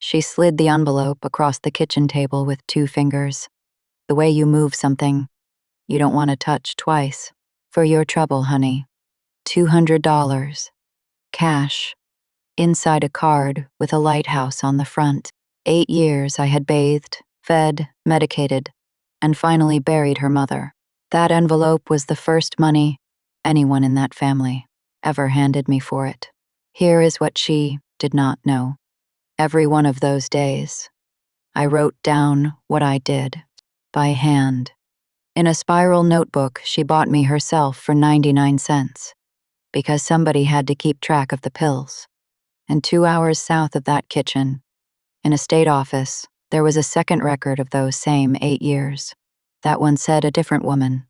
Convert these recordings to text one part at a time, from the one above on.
She slid the envelope across the kitchen table with 2 fingers. The way you move something, you don't want to touch twice. For your trouble, honey. $200. Cash. Inside a card with a lighthouse on the front. 8 years I had bathed, fed, medicated, and finally buried her mother. That envelope was the first money anyone in that family ever handed me for it. Here is what she did not know. Every one of those days, I wrote down what I did, by hand. In a spiral notebook she bought me herself for 99 cents, because somebody had to keep track of the pills. And 2 hours south of that kitchen, in a state office, there was a second record of those same 8 years. That one said a different woman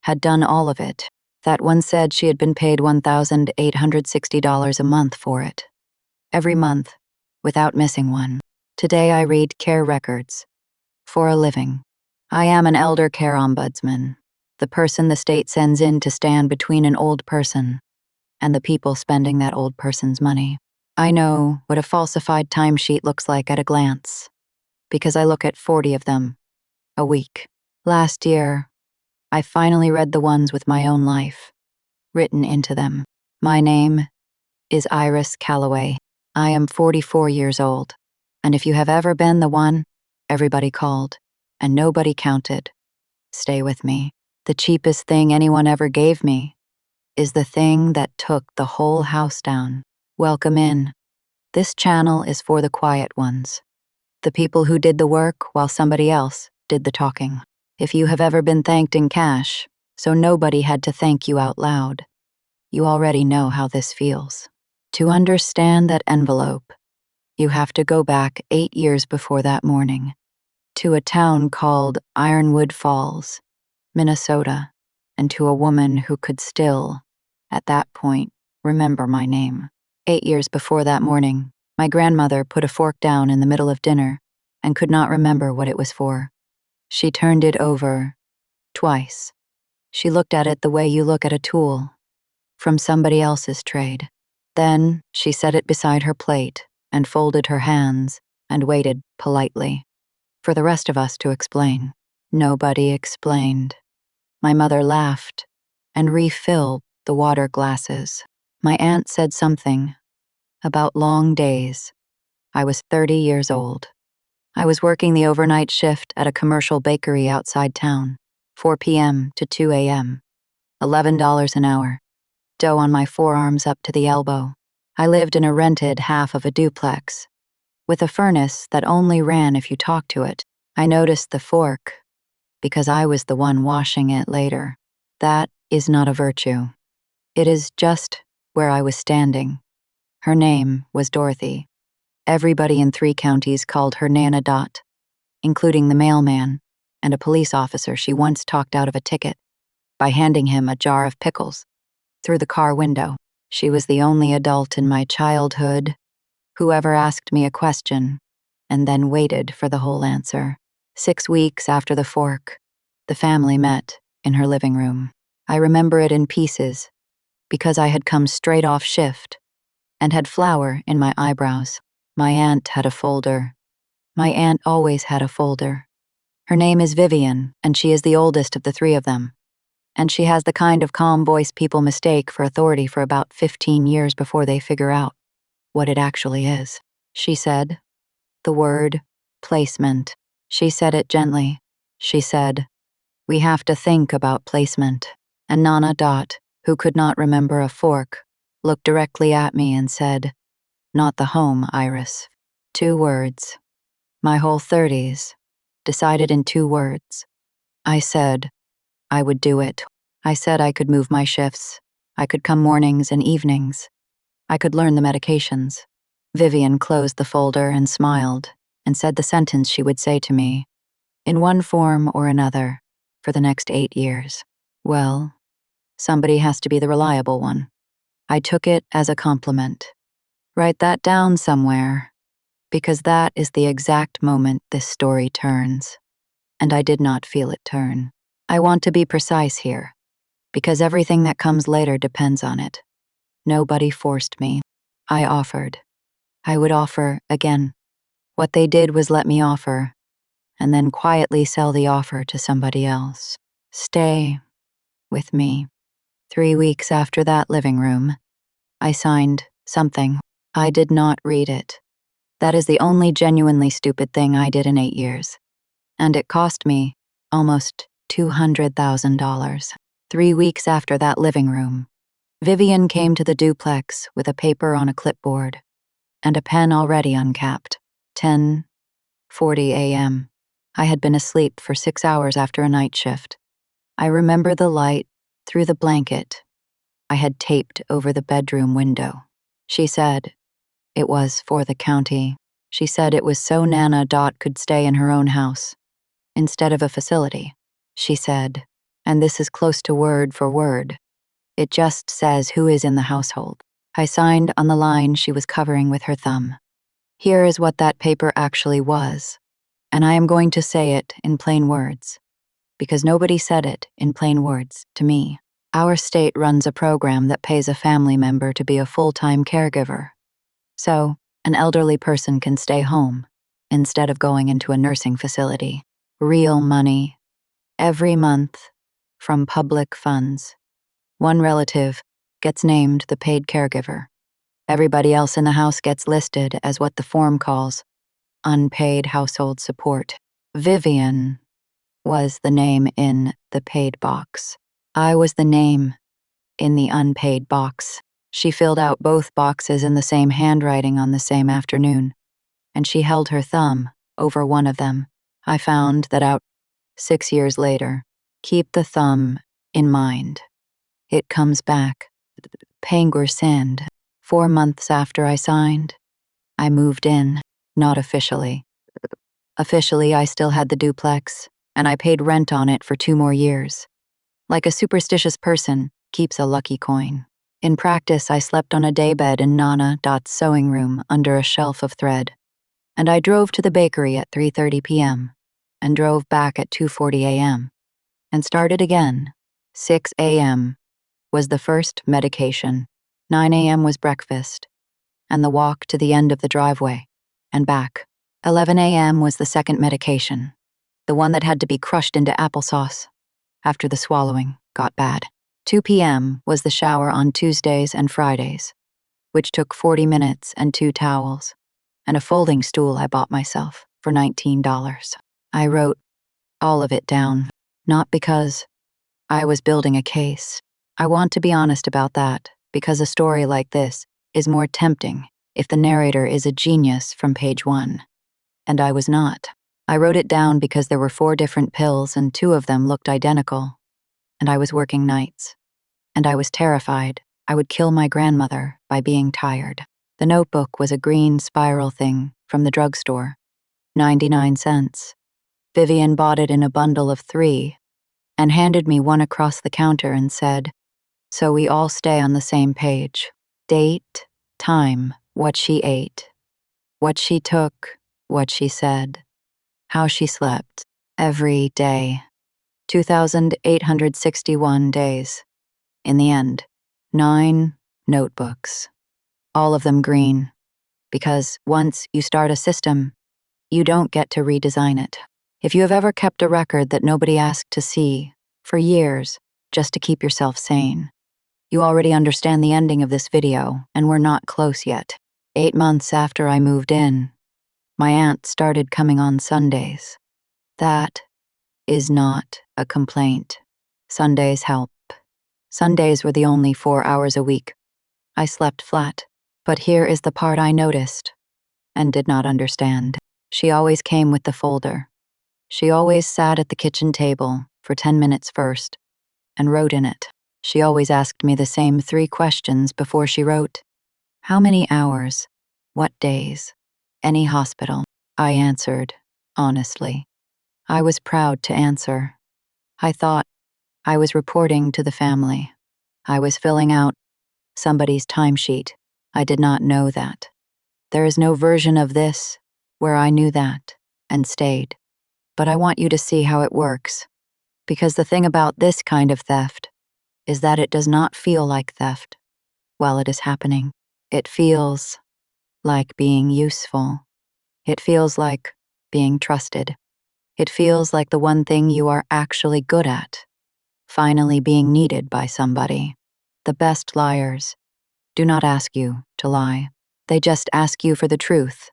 had done all of it. That one said she had been paid $1,860 a month for it. Every month, without missing one. Today I read care records. For a living. I am an elder care ombudsman, the person the state sends in to stand between an old person and the people spending that old person's money. I know what a falsified timesheet looks like at a glance, because I look at 40 of them a week. Last year, I finally read the ones with my own life written into them. My name is Iris Calloway. I am 44 years old, and if you have ever been the one everybody called and nobody counted, stay with me. The cheapest thing anyone ever gave me is the thing that took the whole house down. Welcome in. This channel is for the quiet ones, the people who did the work while somebody else did the talking. If you have ever been thanked in cash, so nobody had to thank you out loud, you already know how this feels. To understand that envelope, you have to go back 8 years before that morning, to a town called Ironwood Falls, Minnesota, and to a woman who could still, at that point, remember my name. 8 years before that morning, my grandmother put a fork down in the middle of dinner and could not remember what it was for. She turned it over twice. She looked at it the way you look at a tool from somebody else's trade. Then she set it beside her plate and folded her hands and waited politely for the rest of us to explain. Nobody explained. My mother laughed and refilled the water glasses. My aunt said something about long days. I was 30 years old. I was working the overnight shift at a commercial bakery outside town, 4 p.m. to 2 a.m., $11 an hour, dough on my forearms up to the elbow. I lived in a rented half of a duplex, with a furnace that only ran if you talked to it. I noticed the fork, because I was the one washing it later. That is not a virtue. It is just where I was standing. Her name was Dorothy. Everybody in 3 counties called her Nana Dot, including the mailman and a police officer she once talked out of a ticket by handing him a jar of pickles through the car window. She was the only adult in my childhood who ever asked me a question and then waited for the whole answer. 6 weeks after the fork, the family met in her living room. I remember it in pieces because I had come straight off shift and had flour in my eyebrows. My aunt had a folder. My aunt always had a folder. Her name is Vivian, and she is the oldest of the 3 of them. And she has the kind of calm voice people mistake for authority for about 15 years before they figure out what it actually is. She said the word placement. She said it gently. She said, "We have to think about placement." And Nana Dot, who could not remember a fork, looked directly at me and said, "Not the home, Iris." 2 words. My whole 30s, decided in 2 words. I said I would do it. I said I could move my shifts. I could come mornings and evenings. I could learn the medications. Vivian closed the folder and smiled and said the sentence she would say to me, in one form or another, for the next 8 years. Well, somebody has to be the reliable one. I took it as a compliment. Write that down somewhere, because that is the exact moment this story turns. And I did not feel it turn. I want to be precise here, because everything that comes later depends on it. Nobody forced me. I offered. I would offer again. What they did was let me offer, and then quietly sell the offer to somebody else. Stay with me. 3 weeks after that living room, I signed something. I did not read it. That is the only genuinely stupid thing I did in 8 years. And it cost me almost $200,000. 3 weeks after that living room, Vivian came to the duplex with a paper on a clipboard and a pen already uncapped. 10:40 a.m. I had been asleep for 6 hours after a night shift. I remember the light through the blanket I had taped over the bedroom window. She said it was for the county. She said it was so Nana Dot could stay in her own house instead of a facility. She said, and this is close to word for word, it just says who is in the household. I signed on the line she was covering with her thumb. Here is what that paper actually was, and I am going to say it in plain words, because nobody said it in plain words to me. Our state runs a program that pays a family member to be a full-time caregiver, so an elderly person can stay home instead of going into a nursing facility. Real money, every month, from public funds. One relative gets named the paid caregiver. Everybody else in the house gets listed as what the form calls unpaid household support. Vivian was the name in the paid box. I was the name in the unpaid box. She filled out both boxes in the same handwriting on the same afternoon, and she held her thumb over one of them. I found that out 6 years later. Keep the thumb in mind. It comes back. Pangur Sand. 4 months after I signed, I moved in, not officially. Officially, I still had the duplex, and I paid rent on it for 2 more years. Like a superstitious person keeps a lucky coin. In practice, I slept on a daybed in Nana Dot's sewing room under a shelf of thread, and I drove to the bakery at 3:30 p.m. and drove back at 2:40 a.m. and started again. 6 a.m. was the first medication. 9 a.m. was breakfast, and the walk to the end of the driveway and back. 11 a.m. was the second medication, the one that had to be crushed into applesauce after the swallowing got bad. 2 p.m. was the shower on Tuesdays and Fridays, which took 40 minutes and 2 towels, and a folding stool I bought myself for $19. I wrote all of it down, not because I was building a case. I want to be honest about that, because a story like this is more tempting if the narrator is a genius from page 1. And I was not. I wrote it down because there were 4 different pills and 2 of them looked identical. And I was working nights. And I was terrified I would kill my grandmother by being tired. The notebook was a green spiral thing from the drugstore. 99 cents. Vivian bought it in a bundle of 3 and handed me one across the counter and said, so we all stay on the same page. Date, time, what she ate, what she took, what she said, how she slept, every day. 2,861 days. In the end, 9 notebooks. All of them green. Because once you start a system, you don't get to redesign it. If you have ever kept a record that nobody asked to see for years just to keep yourself sane, you already understand the ending of this video, and we're not close yet. 8 months after I moved in, my aunt started coming on Sundays. That is not a complaint. Sundays help. Sundays were the only 4 hours a week. I slept flat. But here is the part I noticed and did not understand. She always came with the folder. She always sat at the kitchen table for 10 minutes first and wrote in it. She always asked me the same 3 questions before she wrote. How many hours? What days? Any hospital? I answered, honestly. I was proud to answer. I thought I was reporting to the family. I was filling out somebody's timesheet. I did not know that. There is no version of this where I knew that and stayed. But I want you to see how it works. Because the thing about this kind of theft is that it does not feel like theft while it is happening. It feels like being useful. It feels like being trusted. It feels like the one thing you are actually good at. Finally being needed by somebody. The best liars do not ask you to lie. They just ask you for the truth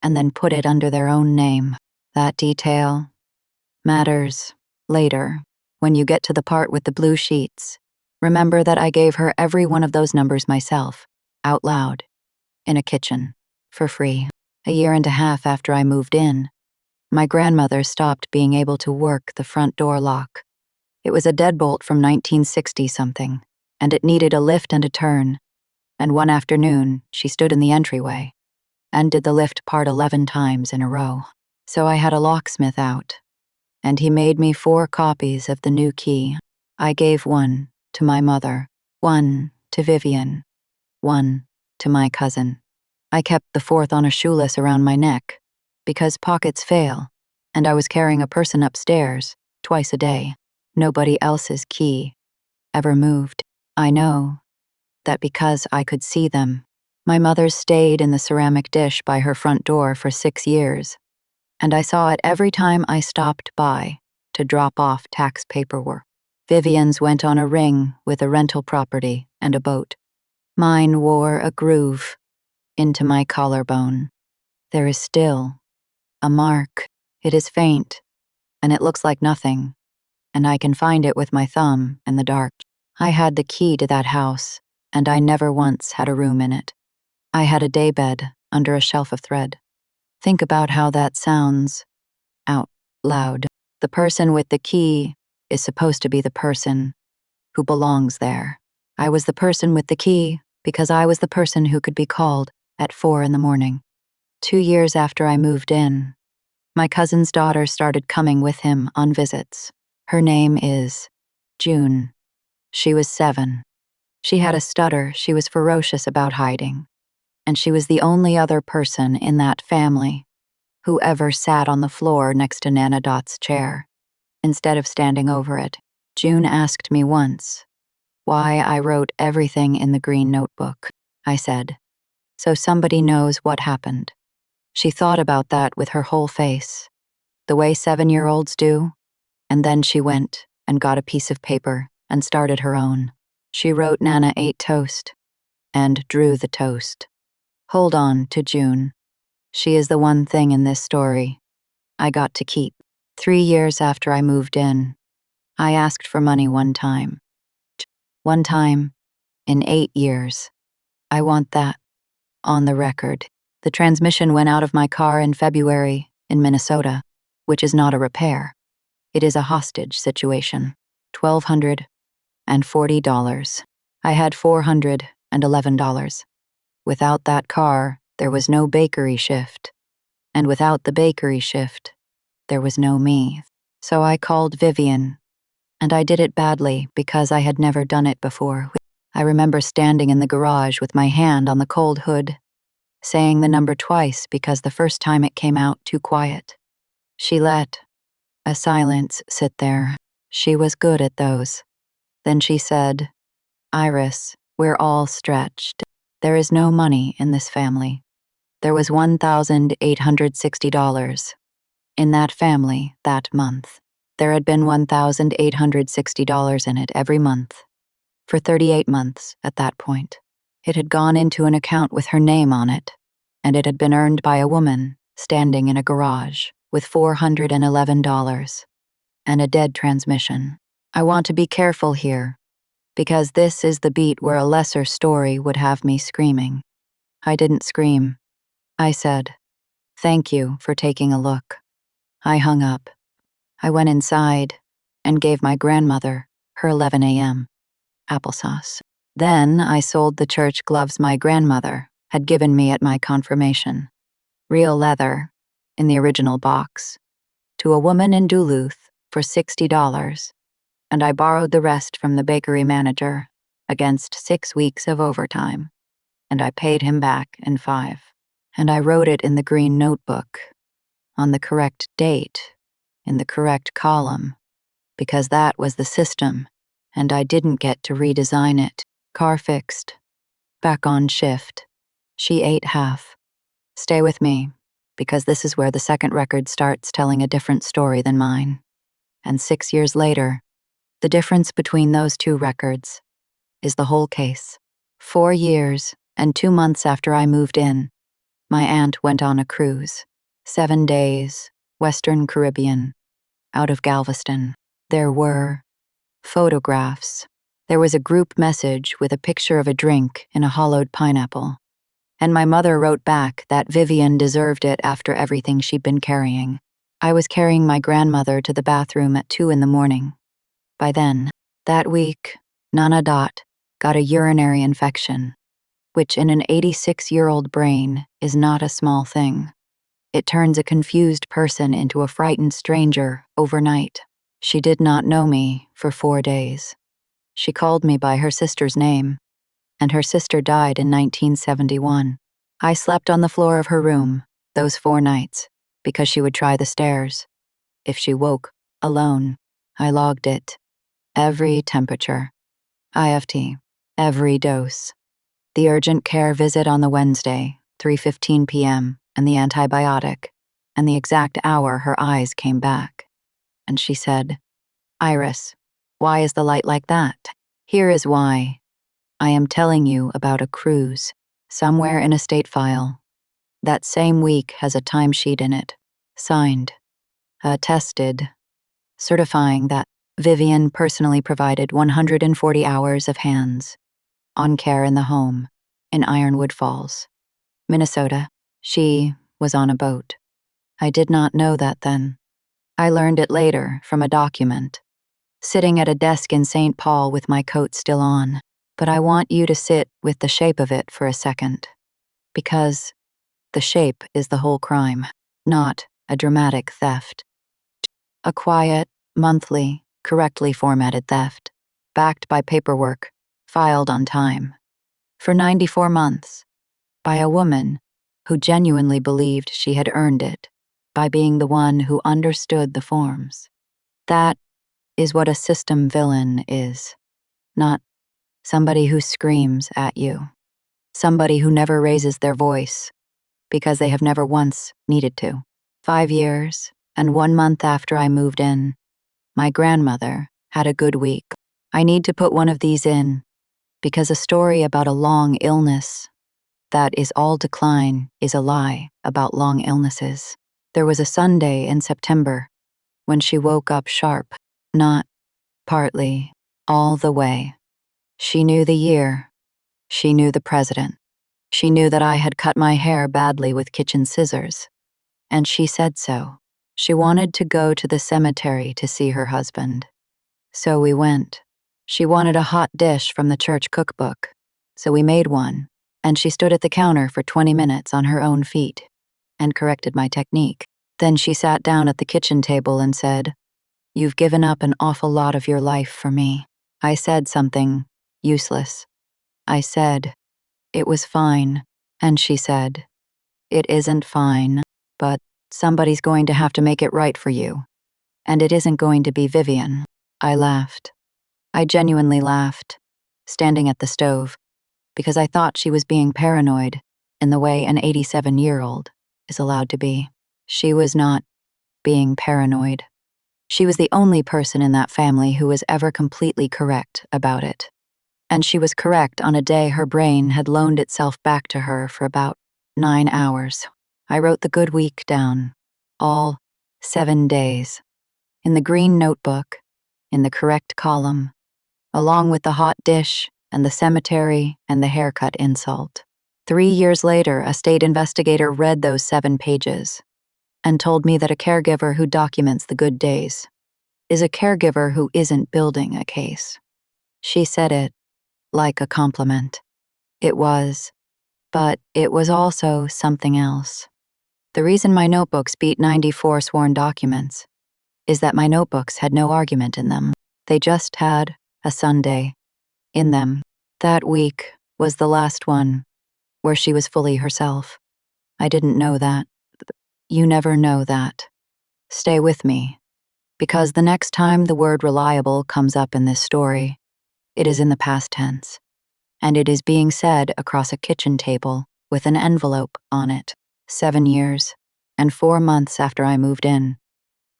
and then put it under their own name. That detail matters later. When you get to the part with the blue sheets, remember that I gave her every one of those numbers myself, out loud, in a kitchen, for free. A year and a half after I moved in, my grandmother stopped being able to work the front door lock. It was a deadbolt from 1960-something, and it needed a lift and a turn. And one afternoon, she stood in the entryway and did the lift part 11 times in a row. So I had a locksmith out, and he made me 4 copies of the new key. I gave one to my mother, one to Vivian, one to my cousin. I kept the 4th on a shoelace around my neck, because pockets fail, and I was carrying a person upstairs, twice a day. Nobody else's key ever moved. I know that because I could see them. My mother stayed in the ceramic dish by her front door for 6 years, and I saw it every time I stopped by to drop off tax paperwork. Vivian's went on a ring with a rental property and a boat. Mine wore a groove into my collarbone. There is still a mark. It is faint, and it looks like nothing, and I can find it with my thumb in the dark. I had the key to that house, and I never once had a room in it. I had a daybed under a shelf of thread. Think about how that sounds out loud. The person with the key is supposed to be the person who belongs there. I was the person with the key because I was the person who could be called at 4 in the morning. 2 years after I moved in, my cousin's daughter started coming with him on visits. Her name is June. She was 7. She had a stutter she was ferocious about hiding, and she was the only other person in that family who ever sat on the floor next to Nana Dot's chair, instead of standing over it. June asked me once why I wrote everything in the green notebook. I said, so somebody knows what happened. She thought about that with her whole face, the way 7-year-olds do, and then she went and got a piece of paper and started her own. She wrote Nana ate toast and drew the toast. Hold on to June. She is the one thing in this story I got to keep. 3 years after I moved in, I asked for money one time. One time in 8 years. I want that on the record. The transmission went out of my car in February in Minnesota, which is not a repair. It is a hostage situation. $1,240. I had $411. Without that car, there was no bakery shift. And without the bakery shift, there was no me. So I called Vivian, and I did it badly because I had never done it before. I remember standing in the garage with my hand on the cold hood, saying the number twice because the first time it came out too quiet. She let a silence sit there. She was good at those. Then she said, Iris, we're all stretched. There is no money in this family. There was $1,860 in that family that month. There had been $1,860 in it every month. For 38 months at that point. It had gone into an account with her name on it, and it had been earned by a woman standing in a garage with $411 and a dead transmission. I want to be careful here, because this is the beat where a lesser story would have me screaming. I didn't scream. I said, thank you for taking a look. I hung up. I went inside and gave my grandmother her 11 a.m. applesauce. Then I sold the church gloves my grandmother had given me at my confirmation, real leather, in the original box, to a woman in Duluth for $60, and I borrowed the rest from the bakery manager against 6 weeks of overtime, and I paid him back in 5. And I wrote it in the green notebook, on the correct date, in the correct column, because that was the system, and I didn't get to redesign it. Car fixed. Back on shift. She ate half. Stay with me. because this is where the second record starts telling a different story than mine. And 6 years later, the difference between those two records is the whole case. 4 years and 2 months after I moved in, my aunt went on a cruise. 7 days, Western Caribbean, out of Galveston. There were photographs. There was a group message with a picture of a drink in a hollowed pineapple. And my mother wrote back that Vivian deserved it after everything she'd been carrying. I was carrying my grandmother to the bathroom at 2 in the morning. By then, that week, Nana Dot got a urinary infection, which in an 86-year-old brain is not a small thing. It turns a confused person into a frightened stranger overnight. She did not know me for 4 days. She called me by her sister's name, and her sister died in 1971. I slept on the floor of her room those 4 nights because she would try the stairs. If she woke alone, I logged it. Every temperature, IFT, every dose. The urgent care visit on the Wednesday, 3:15 p.m., and the antibiotic, and the exact hour her eyes came back. And she said, "Iris, why is the light like that?" Here is why. I am telling you about a cruise, somewhere in a state file. That same week has a timesheet in it, signed, attested, certifying that Vivian personally provided 140 hours of hands on care in the home in Ironwood Falls, Minnesota. She was on a boat. I did not know that then. I learned it later from a document, sitting at a desk in St. Paul with my coat still on. But I want you to sit with the shape of it for a second, because the shape is the whole crime, not a dramatic theft. A quiet, monthly, correctly formatted theft, backed by paperwork, filed on time. For 94 months, by a woman who genuinely believed she had earned it by being the one who understood the forms. That is what a system villain is, not somebody who screams at you, somebody who never raises their voice because they have never once needed to. 5 years and 1 month after I moved in, my grandmother had a good week. I need to put one of these in because a story about a long illness that is all decline is a lie about long illnesses. There was a Sunday in September when she woke up sharp, not partly, all the way. She knew the year. She knew the president. She knew that I had cut my hair badly with kitchen scissors. And she said so. She wanted to go to the cemetery to see her husband. So we went. She wanted a hot dish from the church cookbook. So we made one, and she stood at the counter for 20 minutes on her own feet and corrected my technique. Then she sat down at the kitchen table and said, "You've given up an awful lot of your life for me." I said something useless. I said, "It was fine." And she said, "It isn't fine, but somebody's going to have to make it right for you. And it isn't going to be Vivian." I laughed. I genuinely laughed, standing at the stove, because I thought she was being paranoid in the way an 87-year-old is allowed to be. She was not being paranoid. She was the only person in that family who was ever completely correct about it. And she was correct on a day her brain had loaned itself back to her for about 9 hours. I wrote the good week down, all 7 days, in the green notebook, in the correct column, along with the hot dish and the cemetery and the haircut insult. 3 years later, a state investigator read those 7 pages and told me that a caregiver who documents the good days is a caregiver who isn't building a case. She said it like a compliment. It was, but it was also something else. The reason my notebooks beat 94 sworn documents is that my notebooks had no argument in them. They just had a Sunday in them. That week was the last one where she was fully herself. I didn't know that. You never know that. Stay with me, because the next time the word reliable comes up in this story, it is in the past tense, and it is being said across a kitchen table with an envelope on it. 7 years, And 4 months after I moved in,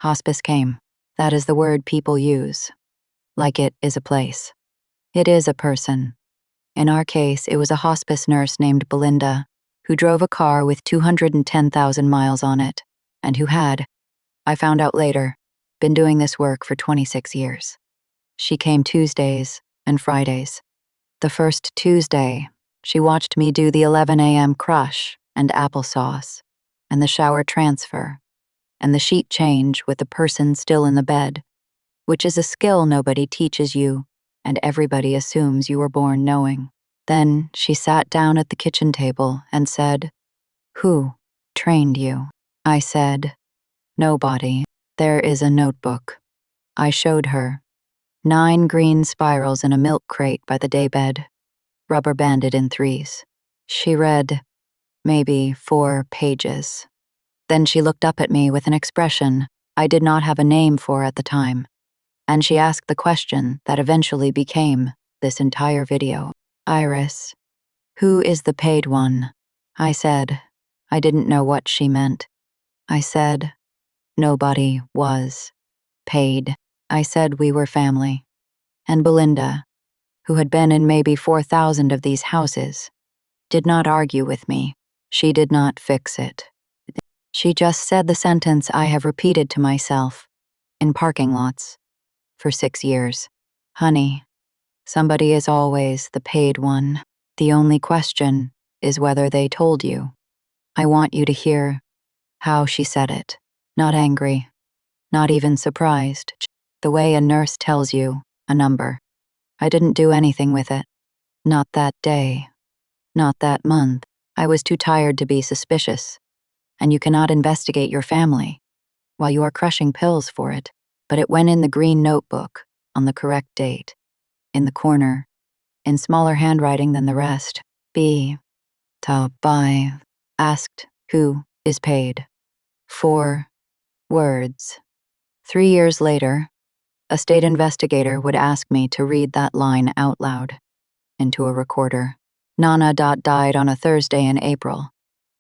hospice came. That is the word people use. Like it is a place. It is a person. In our case, it was a hospice nurse named Belinda, who drove a car with 210,000 miles on it, and who had, I found out later, been doing this work for 26 years. She came Tuesdays and Fridays. The first Tuesday, she watched me do the 11 a.m. crush and applesauce, and the shower transfer, and the sheet change with the person still in the bed, which is a skill nobody teaches you, and everybody assumes you were born knowing. Then she sat down at the kitchen table and said, "Who trained you?" I said, "Nobody. There is a notebook." I showed her 9 green spirals in a milk crate by the daybed, rubber banded in 3s. She read maybe 4 pages. Then she looked up at me with an expression I did not have a name for at the time, and she asked the question that eventually became this entire video. "Iris, who is the paid one?" I said. I didn't know what she meant. I said, "Nobody was paid." I said we were family. And Belinda, who had been in maybe 4,000 of these houses, did not argue with me. She did not fix it. She just said the sentence I have repeated to myself in parking lots for 6 years. "Honey, somebody is always the paid one. The only question is whether they told you." I want you to hear how she said it. Not angry, not even surprised. The way a nurse tells you a number. I didn't do anything with it. Not that day. Not that month. I was too tired to be suspicious. And you cannot investigate your family while you are crushing pills for it. But it went in the green notebook on the correct date. In the corner, in smaller handwriting than the rest. B. Ta by. Asked who is paid. 4 words. 3 years later, a state investigator would ask me to read that line out loud into a recorder. Nana died on a Thursday in April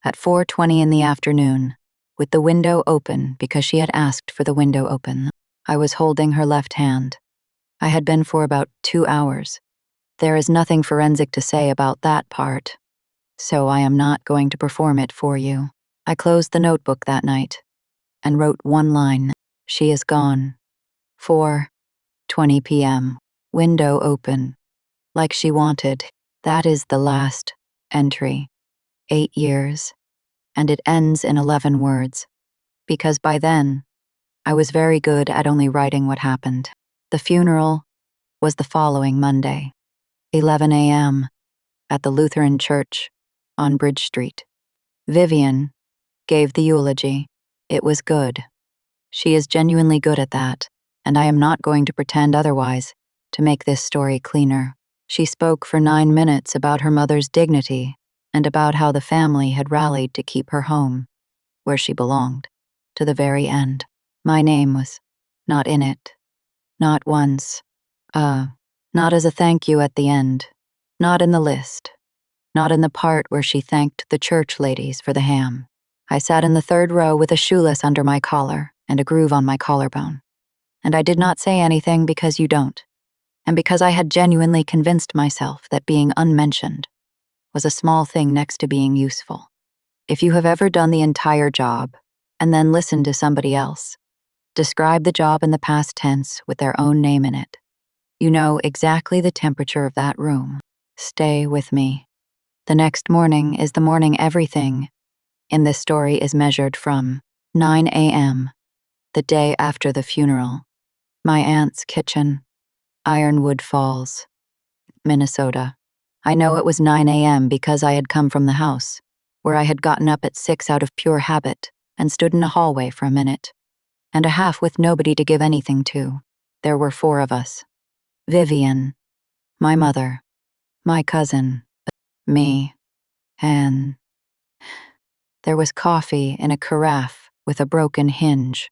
at 4:20 in the afternoon, with the window open because she had asked for the window open. I was holding her left hand. I had been for about 2 hours. There is nothing forensic to say about that part, so I am not going to perform it for you. I closed the notebook that night and wrote one line. She is gone. 4:20 p.m. Window open. Like she wanted. That is the last entry. 8 years. And it ends in 11 words. Because by then, I was very good at only writing what happened. The funeral was the following Monday, 11 a.m., at the Lutheran Church on Bridge Street. Vivian gave the eulogy. It was good. She is genuinely good at that, and I am not going to pretend otherwise to make this story cleaner. She spoke for 9 minutes about her mother's dignity and about how the family had rallied to keep her home, where she belonged, to the very end. My name was not in it. Not once. Not as a thank you at the end. Not in the list. Not in the part where she thanked the church ladies for the ham. I sat in the 3rd row with a shoeless under my collar and a groove on my collarbone. And I did not say anything because you don't, and because I had genuinely convinced myself that being unmentioned was a small thing next to being useful. If you have ever done the entire job and then listened to somebody else describe the job in the past tense with their own name in it, you know exactly the temperature of that room. Stay with me. The next morning is the morning everything in this story is measured from. 9 a.m., the day after the funeral. My aunt's kitchen, Ironwood Falls, Minnesota. I know it was 9 a.m. because I had come from the house, where I had gotten up at 6 out of pure habit and stood in a hallway for a minute and a half with nobody to give anything to. There were 4 of us. Vivian, my mother, my cousin, me, and there was coffee in a carafe with a broken hinge,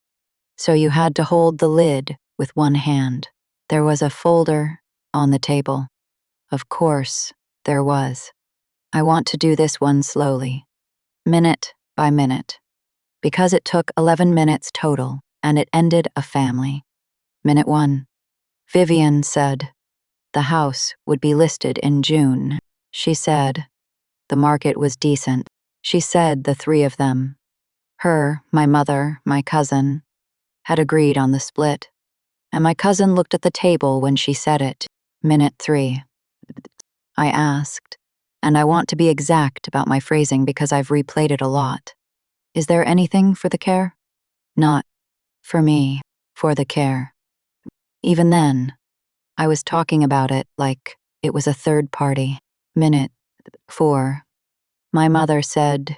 so you had to hold the lid with one hand. There was a folder on the table. Of course, there was. I want to do this one slowly, minute by minute, because it took 11 minutes total and it ended a family. Minute 1. Vivian said the house would be listed in June. She said the market was decent. She said the three of them, her, my mother, my cousin, had agreed on the split. And my cousin looked at the table when she said it. Minute 3. I asked, and I want to be exact about my phrasing because I've replayed it a lot. Is there anything for the care? Not for me, for the care. Even then, I was talking about it like it was a third party. Minute 4. My mother said,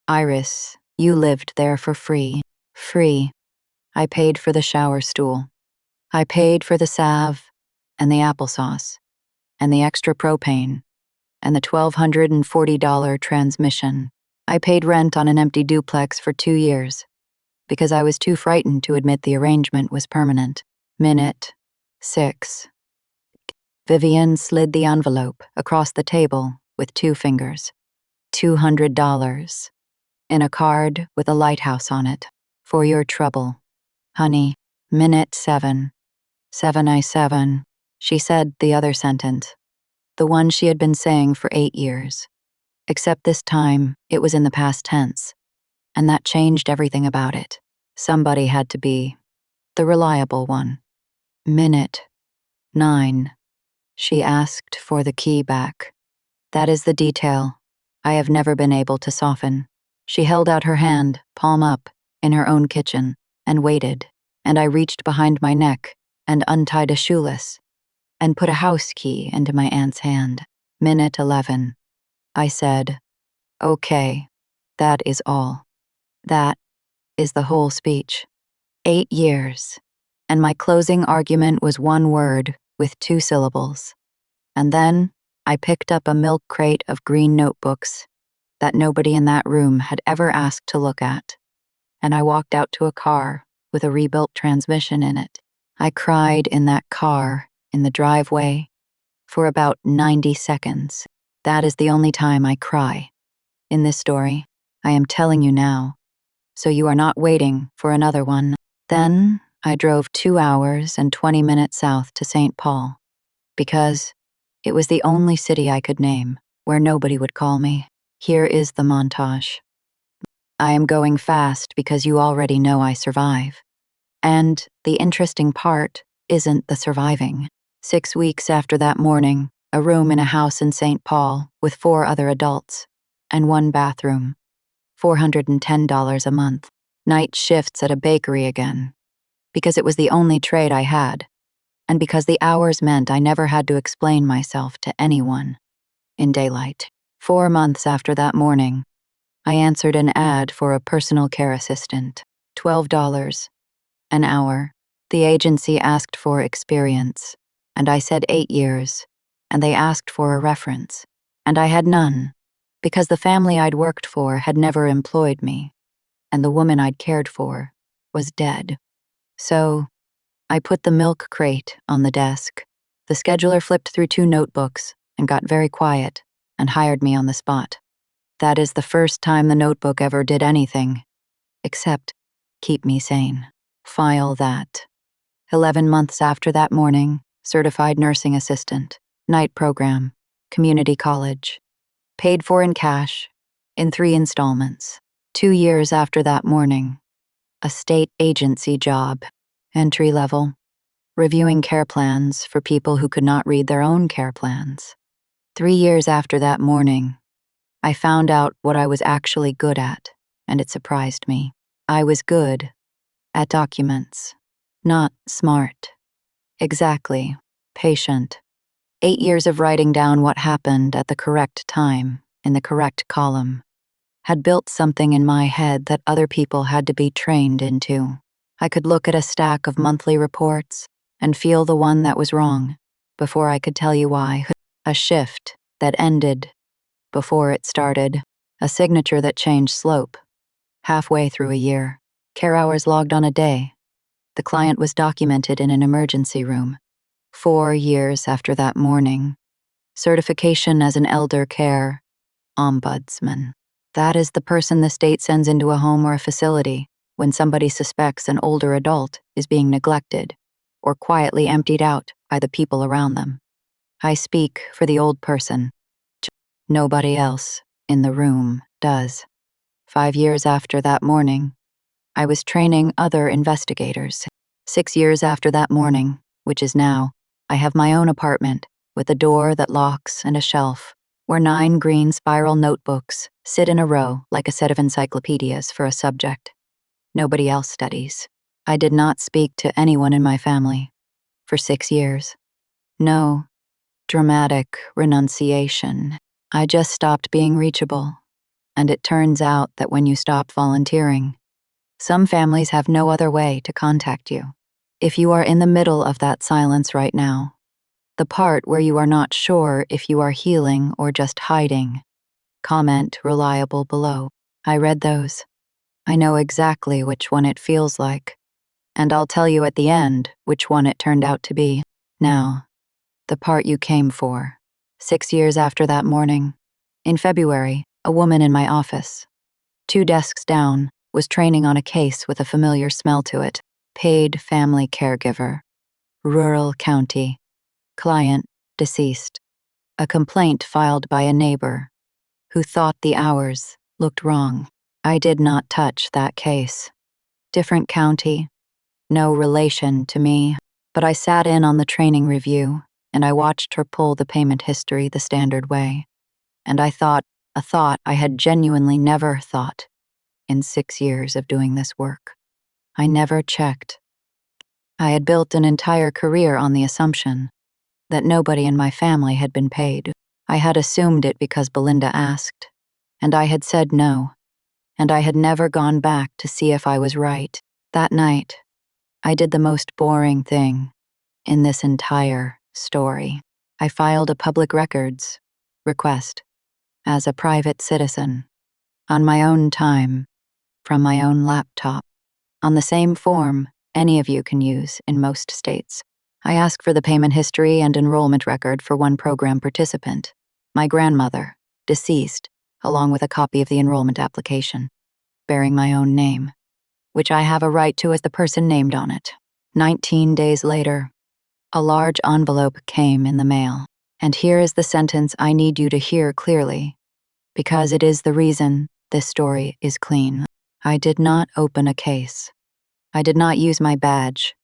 Iris, you lived there for free. Free. I paid for the shower stool. I paid for the salve and the applesauce and the extra propane and the $1,240 transmission. I paid rent on an empty duplex for 2 years because I was too frightened to admit the arrangement was permanent. Minute 6. Vivian slid the envelope across the table with 2 fingers. $200 in a card with a lighthouse on it. For your trouble, honey. Minute 7. 7. She said the other sentence, the one she had been saying for 8 years. Except this time, it was in the past tense. And that changed everything about it. Somebody had to be the reliable one. Minute 9. She asked for the key back. That is the detail I have never been able to soften. She held out her hand, palm up, in her own kitchen, and waited, and I reached behind my neck and untied a shoelace and put a house key into my aunt's hand. Minute 11. I said, okay, that is all. That is the whole speech. 8 years, and my closing argument was 1 word with 2 syllables. And then I picked up a milk crate of green notebooks that nobody in that room had ever asked to look at, and I walked out to a car with a rebuilt transmission in it. I cried in that car, in the driveway, for about 90 seconds. That is the only time I cry. In this story, I am telling you now, so you are not waiting for another one. Then I drove 2 hours and 20 minutes south to St. Paul, because it was the only city I could name where nobody would call me. Here is the montage. I am going fast because you already know I survive. And the interesting part isn't the surviving. 6 weeks after that morning, a room in a house in St. Paul with 4 other adults and 1 bathroom. $410 a month. Night shifts at a bakery again. Because it was the only trade I had. And because the hours meant I never had to explain myself to anyone. In daylight. 4 months after that morning, I answered an ad for a personal care assistant. $12 an hour. The agency asked for experience, and I said 8 years, and they asked for a reference, and I had none, because the family I'd worked for had never employed me, and the woman I'd cared for was dead. So, I put the milk crate on the desk. The scheduler flipped through 2 notebooks and got very quiet and hired me on the spot. That is the first time the notebook ever did anything, except keep me sane. File that. 11 months after that morning, certified nursing assistant, night program, community college. Paid for in cash, in 3 installments. 2 years after that morning, a state agency job, entry level, reviewing care plans for people who could not read their own care plans. 3 years after that morning, I found out what I was actually good at, and it surprised me. I was good at documents, not smart. Exactly, patient. 8 years of writing down what happened at the correct time, in the correct column, had built something in my head that other people had to be trained into. I could look at a stack of monthly reports and feel the one that was wrong before I could tell you why. A shift that ended before it started. A signature that changed slope. Halfway through a year. Care hours logged on a day. The client was documented in an emergency room. 4 years after that morning. Certification as an elder care ombudsman. That is the person the state sends into a home or a facility when somebody suspects an older adult is being neglected or quietly emptied out by the people around them. I speak for the old person. Nobody else in the room does. 5 years after that morning, I was training other investigators. 6 years after that morning, which is now, I have my own apartment with a door that locks and a shelf where 9 green spiral notebooks sit in a row like a set of encyclopedias for a subject nobody else studies. I did not speak to anyone in my family for 6 years. No dramatic renunciation. I just stopped being reachable. And it turns out that when you stop volunteering, some families have no other way to contact you. If you are in the middle of that silence right now, the part where you are not sure if you are healing or just hiding, comment reliable below. I read those. I know exactly which one it feels like, and I'll tell you at the end which one it turned out to be. Now, the part you came for. 6 years after that morning, in February, a woman in my office, 2 desks down, was training on a case with a familiar smell to it. Paid family caregiver. Rural county. Client, deceased. A complaint filed by a neighbor who thought the hours looked wrong. I did not touch that case. Different county. No relation to me. But I sat in on the training review, and I watched her pull the payment history the standard way. And I thought a thought I had genuinely never thought in 6 years of doing this work. I never checked. I had built an entire career on the assumption that nobody in my family had been paid. I had assumed it because Belinda asked, and I had said no, and I had never gone back to see if I was right. That night, I did the most boring thing in this entire story. I filed a public records request as a private citizen on my own time from my own laptop on the same form any of you can use in most states. I ask for the payment history and enrollment record for one program participant, my grandmother, deceased, along with a copy of the enrollment application, bearing my own name, which I have a right to as the person named on it. 19 days later, a large envelope came in the mail. And here is the sentence I need you to hear clearly, because it is the reason this story is clean. I did not open a case. I did not use my badge,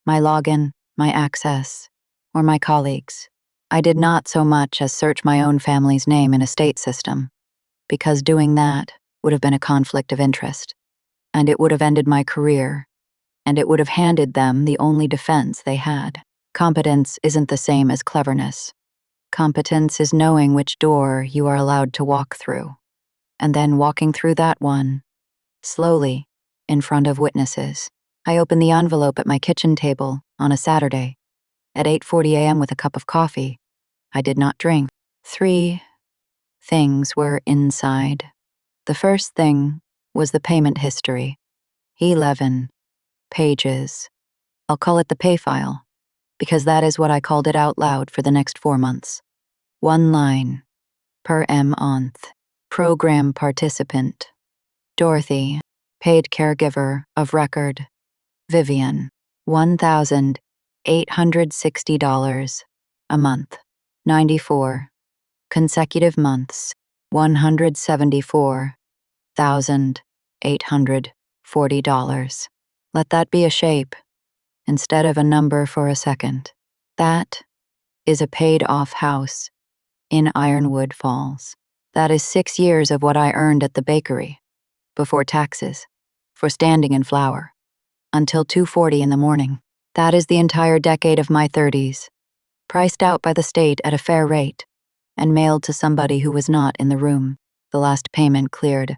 my login, my access, or my colleagues. I did not so much as search my own family's name in a state system, because doing that would have been a conflict of interest, and it would have ended my career, and it would have handed them the only defense they had. Competence isn't the same as cleverness. Competence is knowing which door you are allowed to walk through, and then walking through that one, slowly, in front of witnesses. I opened the envelope at my kitchen table on a Saturday at 8:40 a.m. with a cup of coffee. I did not drink. 3 things were inside. The first thing was the payment history. 11 pages. I'll call it the pay file, because that is what I called it out loud for the next 4 months. 1 line per month. Program participant. Dorothy, paid caregiver of record. Vivian, $1,860 a month. 94 consecutive months. $174,840. Let that be a shape instead of a number for a second. That is a paid-off house in Ironwood Falls. That is 6 years of what I earned at the bakery, before taxes, for standing in flour, until 2:40 in the morning. That is the entire decade of my 30s, priced out by the state at a fair rate, and mailed to somebody who was not in the room. The last payment cleared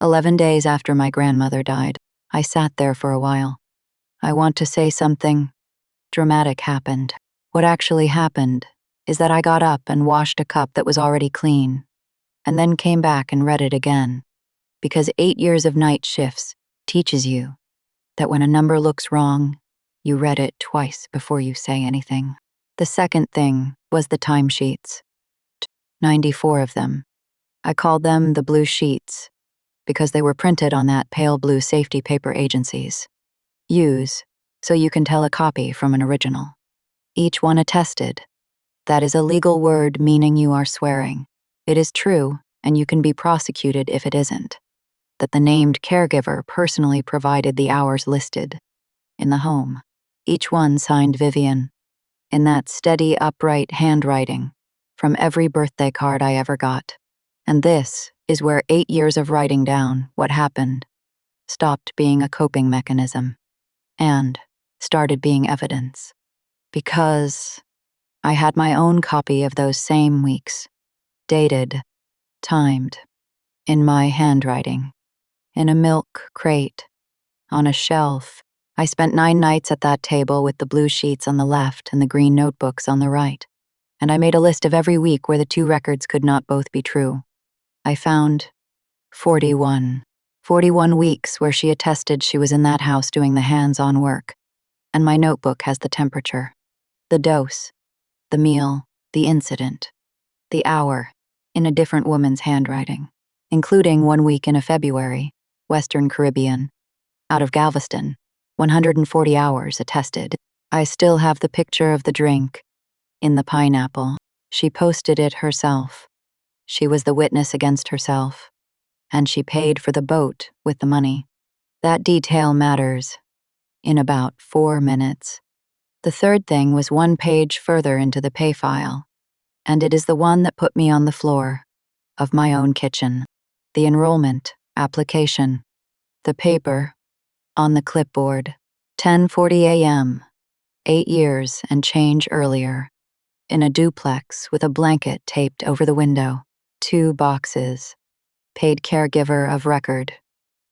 11 days after my grandmother died. I sat there for a while. I want to say something dramatic happened. What actually happened is that I got up and washed a cup that was already clean, and then came back and read it again, because 8 years of night shifts teaches you that when a number looks wrong, you read it twice before you say anything. The second thing was the timesheets. 94 of them. I called them the blue sheets because they were printed on that pale blue safety paper agencies use, so you can tell a copy from an original. Each one attested. That is a legal word meaning you are swearing. It is true, and you can be prosecuted if it isn't. That the named caregiver personally provided the hours listed in the home. Each one signed Vivian, in that steady, upright handwriting, from every birthday card I ever got. And this is where 8 years of writing down what happened stopped being a coping mechanism and started being evidence. Because I had my own copy of those same weeks, dated, timed, in my handwriting, in a milk crate, on a shelf. I spent 9 nights at that table with the blue sheets on the left and the green notebooks on the right, and I made a list of every week where the two records could not both be true. I found 41 weeks where she attested she was in that house doing the hands-on work, and my notebook has the temperature, the dose, the meal, the incident, the hour, in a different woman's handwriting, including 1 week in a February, Western Caribbean, out of Galveston, 140 hours attested. I still have the picture of the drink, in the pineapple. She posted it herself. She was the witness against herself, and she paid for the boat with the money. That detail matters. In about 4 minutes. The third thing was 1 page further into the pay file, and it is the one that put me on the floor of my own kitchen. The enrollment application, the paper, on the clipboard, 10:40 a.m., 8 years and change earlier, in a duplex with a blanket taped over the window, 2 boxes, paid caregiver of record,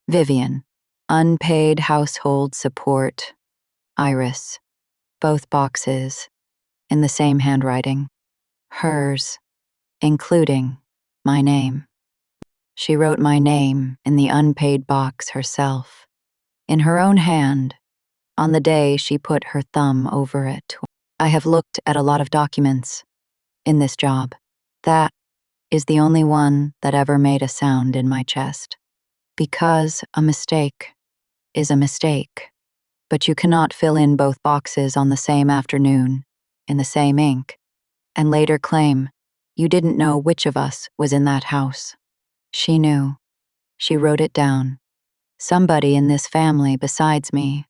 Vivian, unpaid household support, Iris, both boxes, in the same handwriting, hers, including my name. She wrote my name in the unpaid box herself, in her own hand, on the day she put her thumb over it. I have looked at a lot of documents in this job. That is the only one that ever made a sound in my chest. Because a mistake is a mistake, but you cannot fill in both boxes on the same afternoon, in the same ink, and later claim you didn't know which of us was in that house. She knew. She wrote it down. Somebody in this family besides me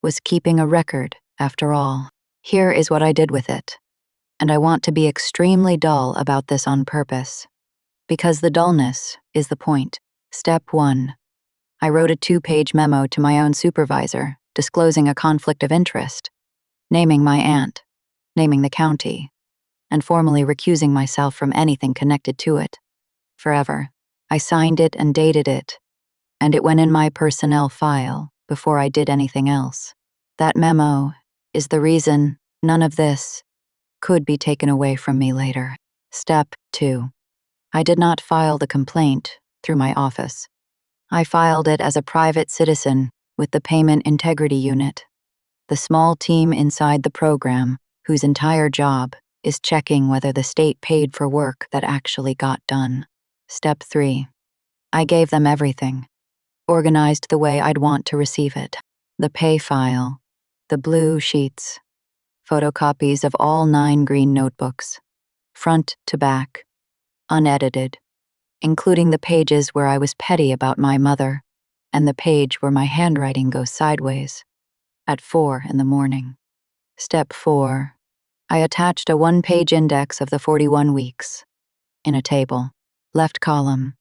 was keeping a record, after all. Here is what I did with it. And I want to be extremely dull about this on purpose, because the dullness is the point. Step 1. I wrote a 2-page memo to my own supervisor, disclosing a conflict of interest, naming my aunt, naming the county, and formally recusing myself from anything connected to it. Forever. I signed it and dated it, and it went in my personnel file before I did anything else. That memo is the reason none of this could be taken away from me later. Step 2. I did not file the complaint through my office. I filed it as a private citizen with the Payment Integrity Unit, the small team inside the program whose entire job is checking whether the state paid for work that actually got done. Step 3. I gave them everything, organized the way I'd want to receive it. The pay file, the blue sheets, photocopies of all 9 green notebooks, front to back, unedited, including the pages where I was petty about my mother, and the page where my handwriting goes sideways, at 4 in the morning. Step 4. I attached a 1-page index of the 41 weeks, in a table. Left column,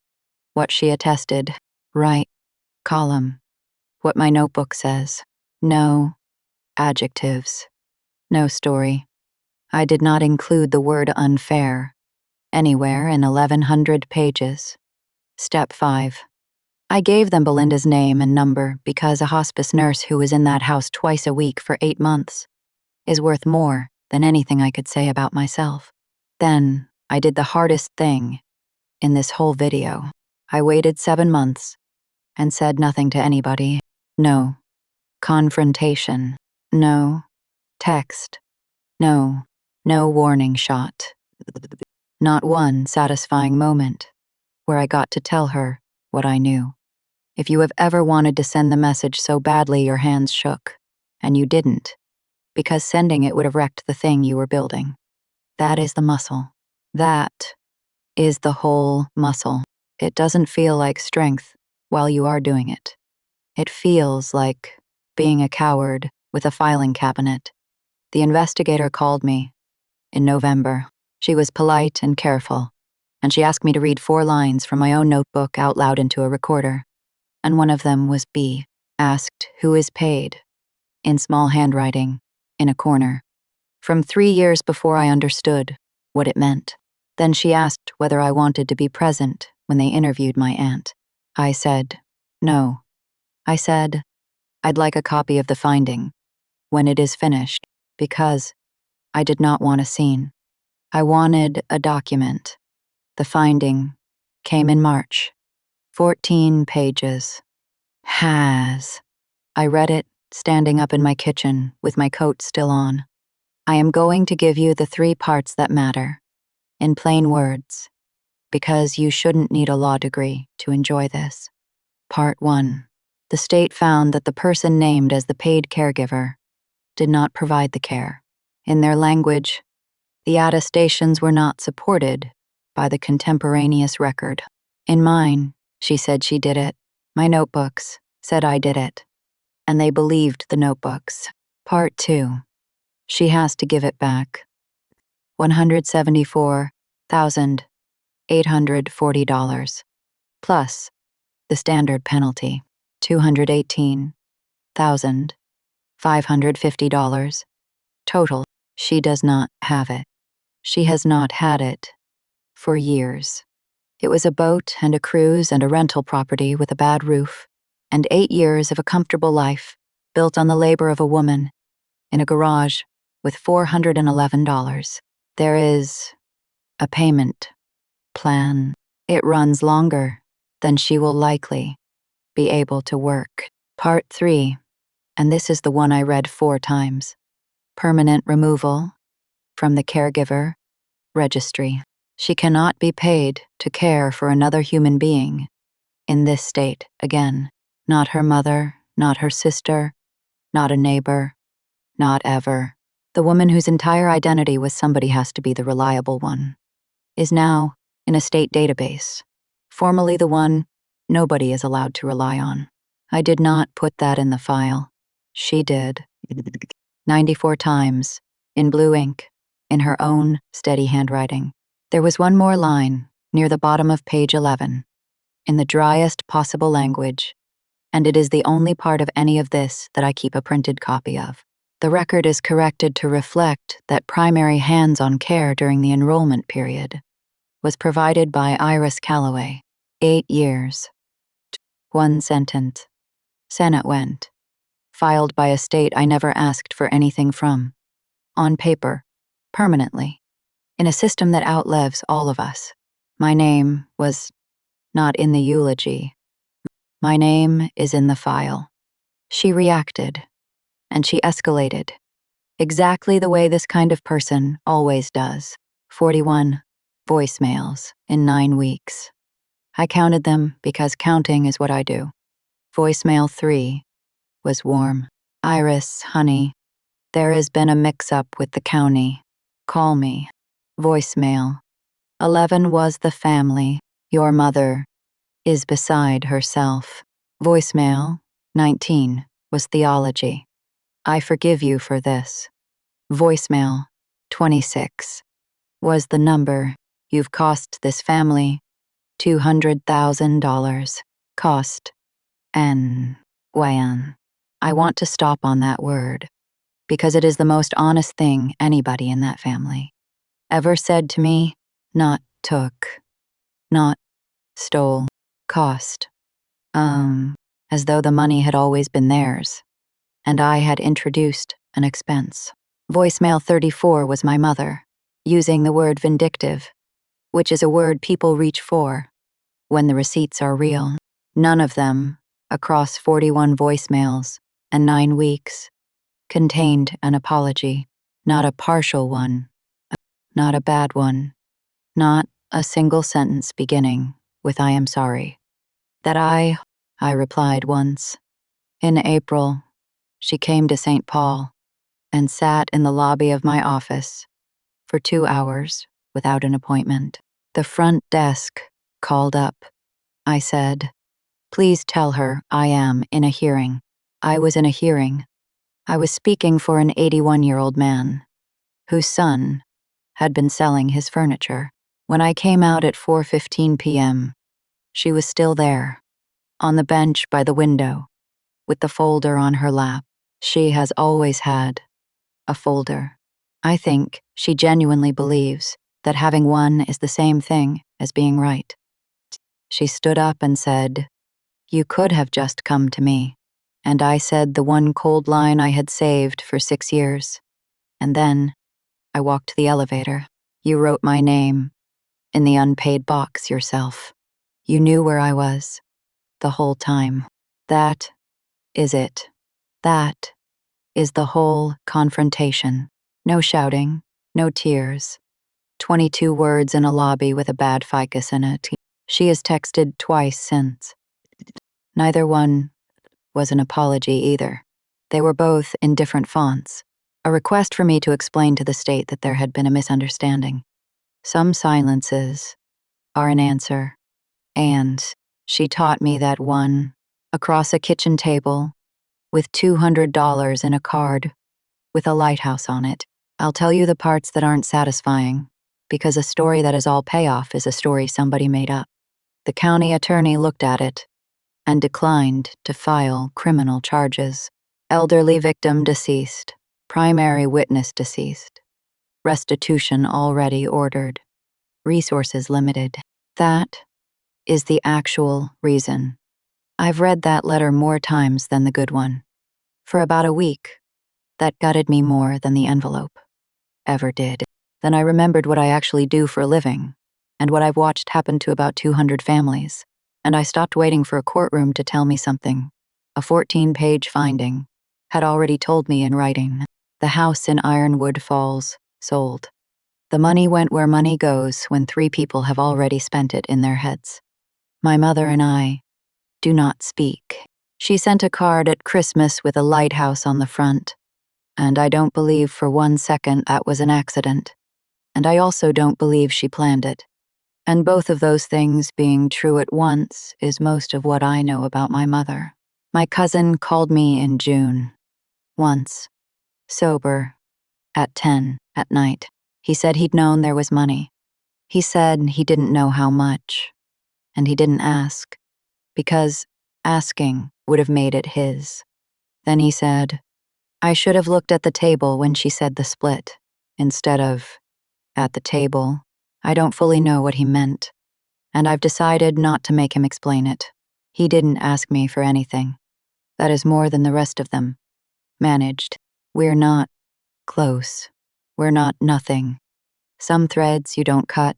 what she attested. Right column, what my notebook says. No adjectives. No story. I did not include the word unfair anywhere in 1,100 pages. Step 5. I gave them Belinda's name and number because a hospice nurse who was in that house twice a week for 8 months is worth more than anything I could say about myself. Then I did the hardest thing in this whole video. I waited 7 months and said nothing to anybody. No confrontation. No text. No warning shot. Not one satisfying moment where I got to tell her what I knew. If you have ever wanted to send the message so badly your hands shook, and you didn't, because sending it would have wrecked the thing you were building. That is the muscle. That is the whole muscle. It doesn't feel like strength while you are doing it. It feels like being a coward with a filing cabinet. The investigator called me in November. She was polite and careful, and she asked me to read 4 lines from my own notebook out loud into a recorder. And one of them was B, asked who is paid, in small handwriting, in a corner. From 3 years before I understood what it meant. Then she asked whether I wanted to be present when they interviewed my aunt. I said, no. I said, I'd like a copy of the finding when it is finished, because I did not want a scene. I wanted a document. The finding came in March. 14 pages. I read it, standing up in my kitchen with my coat still on. I am going to give you the 3 parts that matter, in plain words, because you shouldn't need a law degree to enjoy this. Part 1. The state found that the person named as the paid caregiver did not provide the care. In their language, the attestations were not supported by the contemporaneous record. In mine, she said she did it. My notebooks said I did it. And they believed the notebooks. Part 2. She has to give it back. $174,840, plus the standard penalty, $218,550. Total, she does not have it. She has not had it for years. It was a boat and a cruise and a rental property with a bad roof, and 8 years of a comfortable life built on the labor of a woman in a garage with $411. There is a payment plan. It runs longer than she will likely be able to work. Part 3, and this is the one I read 4 times. Permanent removal from the caregiver registry. She cannot be paid to care for another human being in this state again. Not her mother, not her sister, not a neighbor, not ever. The woman whose entire identity was somebody has to be the reliable one is now in a state database, formerly the one nobody is allowed to rely on. I did not put that in the file. She did. 94 times, in blue ink, in her own steady handwriting. There was one more line, near the bottom of page 11, in the driest possible language, and it is the only part of any of this that I keep a printed copy of. The record is corrected to reflect that primary hands-on care during the enrollment period was provided by Iris Calloway. 8 years. 1 sentence. Senate went. Filed by a state I never asked for anything from. On paper. Permanently. In a system that outlives all of us. My name was not in the eulogy. My name is in the file. She reacted. And she escalated. Exactly the way this kind of person always does. 41 voicemails in 9 weeks. I counted them because counting is what I do. Voicemail 3 was warm. Iris, honey, there has been a mix-up with the county. Call me. Voicemail 11 was the family. Your mother is beside herself. Voicemail 19 was theology. I forgive you for this. Voicemail 26 was the number you've cost this family $200,000. Cost. N-Y-N. I want to stop on that word because it is the most honest thing anybody in that family ever said to me. Not took. Not stole. Cost. As though the money had always been theirs and I had introduced an expense. Voicemail 34 was my mother, using the word vindictive, which is a word people reach for when the receipts are real. None of them, across 41 voicemails and 9 weeks, contained an apology. Not a partial one, not a bad one, not a single sentence beginning with I am sorry. That I I replied once. In April, she came to St. Paul and sat in the lobby of my office for 2 hours without an appointment. The front desk called up. I said, "Please tell her I am in a hearing." I was in a hearing. I was speaking for an 81-year-old man whose son had been selling his furniture. When I came out at 4:15 p.m., she was still there, on the bench by the window, with the folder on her lap. She has always had a folder. I think she genuinely believes that having one is the same thing as being right. She stood up and said, "You could have just come to me." And I said the one cold line I had saved for 6 years. And then I walked to the elevator. You wrote my name in the unpaid box yourself. You knew where I was the whole time. That is it. That is the whole confrontation. No shouting, no tears. 22 words in a lobby with a bad ficus in it. She has texted twice since. Neither one was an apology either. They were both in different fonts. A request for me to explain to the state that there had been a misunderstanding. Some silences are an answer. And she taught me that one, across a kitchen table, with $200 in a card, with a lighthouse on it. I'll tell you the parts that aren't satisfying, because a story that is all payoff is a story somebody made up. The county attorney looked at it and declined to file criminal charges. Elderly victim deceased, primary witness deceased, restitution already ordered, resources limited. That is the actual reason. I've read that letter more times than the good one. For about a week, that gutted me more than the envelope ever did. Then I remembered what I actually do for a living, and what I've watched happen to about 200 families, and I stopped waiting for a courtroom to tell me something. A 14-page finding had already told me in writing. The house in Ironwood Falls sold. The money went where money goes when 3 people have already spent it in their heads. My mother and I do not speak. She sent a card at Christmas with a lighthouse on the front, and I don't believe for 1 second that was an accident. And I also don't believe she planned it. And both of those things being true at once is most of what I know about my mother. My cousin called me in June, once, sober, at 10 at night. He said he'd known there was money. He said he didn't know how much, and he didn't ask, because asking would have made it his. Then he said, I should have looked at the table when she said the split, instead of at the table. I don't fully know what he meant, and I've decided not to make him explain it. He didn't ask me for anything. That is more than the rest of them managed. We're not close. We're not nothing. Some threads you don't cut,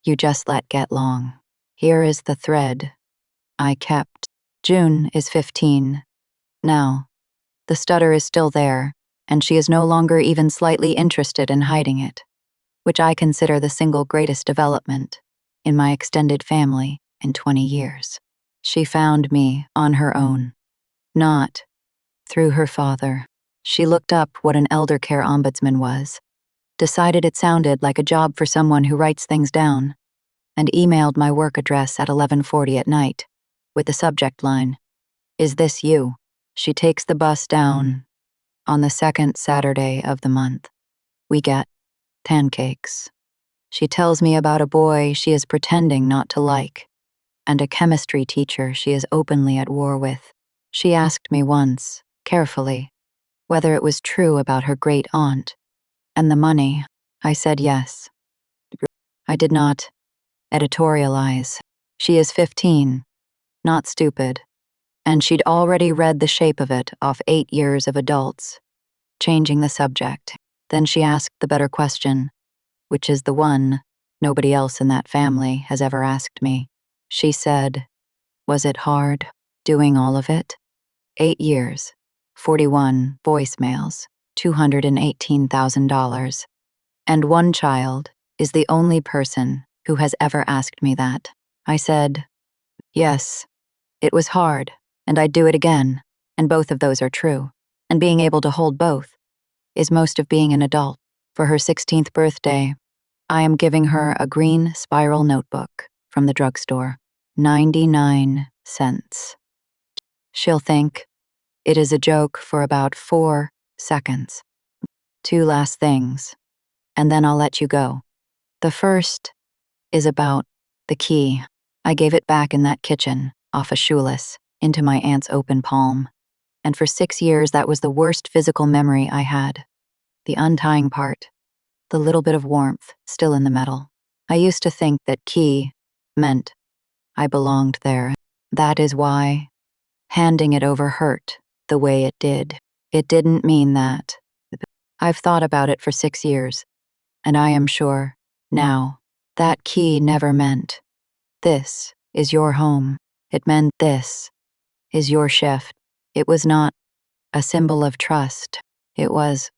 you just let get long. Here is the thread I kept. June is 15. Now, the stutter is still there, and she is no longer even slightly interested in hiding it, which I consider the single greatest development in my extended family in 20 years. She found me on her own, not through her father. She looked up what an elder care ombudsman was, decided it sounded like a job for someone who writes things down, and emailed my work address at 11:40 at night with the subject line, Is this you? She takes the bus down on the second Saturday of the month. We get pancakes. She tells me about a boy she is pretending not to like, and a chemistry teacher she is openly at war with. She asked me once, carefully, whether it was true about her great aunt and the money. I said yes. I did not editorialize. She is 15, not stupid, and she'd already read the shape of it off 8 years of adults, changing the subject. Then she asked the better question, which is the one nobody else in that family has ever asked me. She said, was it hard, doing all of it? 8 years, 41 voicemails, $218,000. And one child is the only person who has ever asked me that. I said, yes, It was hard, and I'd do it again, and both of those are true. And being able to hold both is most of being an adult. For her 16th birthday, I am giving her a green spiral notebook from the drugstore. 99 cents. She'll think it is a joke for about 4 seconds. 2 last things, and then I'll let you go. The first is about the key. I gave it back in that kitchen, off a shoeless, into my aunt's open palm. And for 6 years, that was the worst physical memory I had. The untying part, the little bit of warmth still in the metal. I used to think that key meant I belonged there. That is why handing it over hurt the way it did. It didn't mean that. I've thought about it for 6 years, and I am sure, now, that key never meant, this is your home. It meant this is your shift. It was not a symbol of trust. It was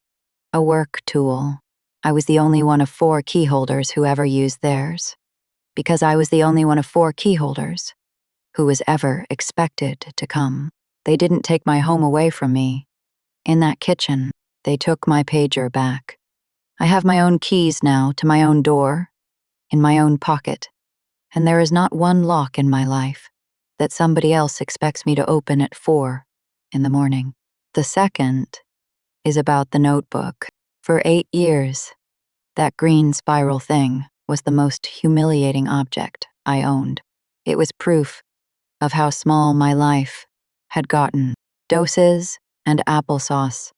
a work tool. I was the only one of 4 key holders who ever used theirs. Because I was the only one of 4 key holders who was ever expected to come. They didn't take my home away from me. In that kitchen, they took my pager back. I have my own keys now to my own door, in my own pocket, and there is not one lock in my life that somebody else expects me to open at 4 in the morning. The second is about the notebook. For 8 years, that green spiral thing was the most humiliating object I owned. It was proof of how small my life had gotten. Doses and applesauce,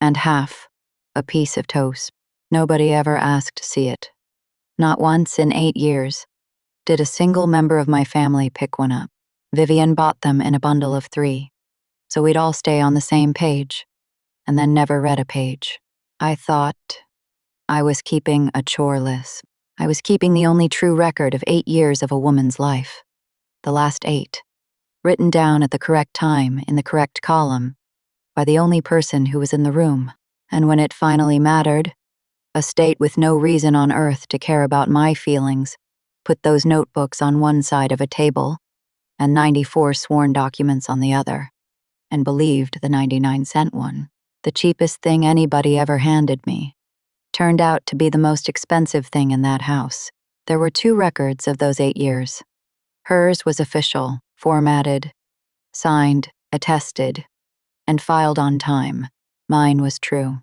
and half a piece of toast. Nobody ever asked to see it. Not once in 8 years did a single member of my family pick one up. Vivian bought them in a bundle of 3, so we'd all stay on the same page, and then never read a page. I thought I was keeping a chore list. I was keeping the only true record of 8 years of a woman's life. The last 8, written down at the correct time in the correct column by the only person who was in the room. And when it finally mattered, a state with no reason on earth to care about my feelings put those notebooks on one side of a table and 94 sworn documents on the other, and believed the 99-cent one, the cheapest thing anybody ever handed me, turned out to be the most expensive thing in that house. There were 2 records of those 8 years. Hers was official, formatted, signed, attested, and filed on time. Mine was true.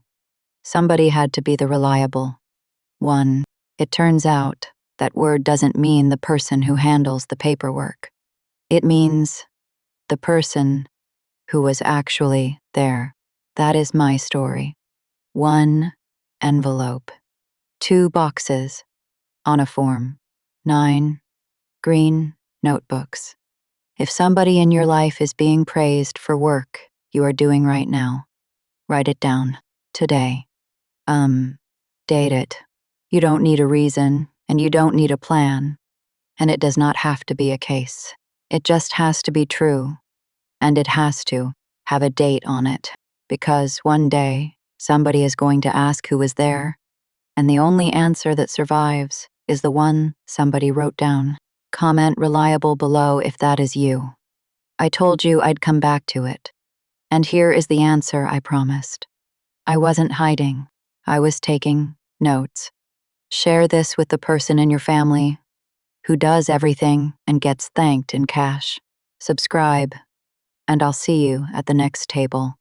Somebody had to be the reliable one. It turns out that word doesn't mean the person who handles the paperwork. It means the person who was actually there. That is my story. 1 envelope, 2 boxes, on a form, 9 green notebooks. If somebody in your life is being praised for work you are doing right now, write it down. Today. Date it. You don't need a reason, and you don't need a plan, and it does not have to be a case. It just has to be true, and it has to have a date on it, because one day somebody is going to ask who was there, and the only answer that survives is the one somebody wrote down. Comment reliable below if that is you. I told you I'd come back to it, and here is the answer I promised. I wasn't hiding. I was taking notes. Share this with the person in your family who does everything and gets thanked in cash. Subscribe, and I'll see you at the next table.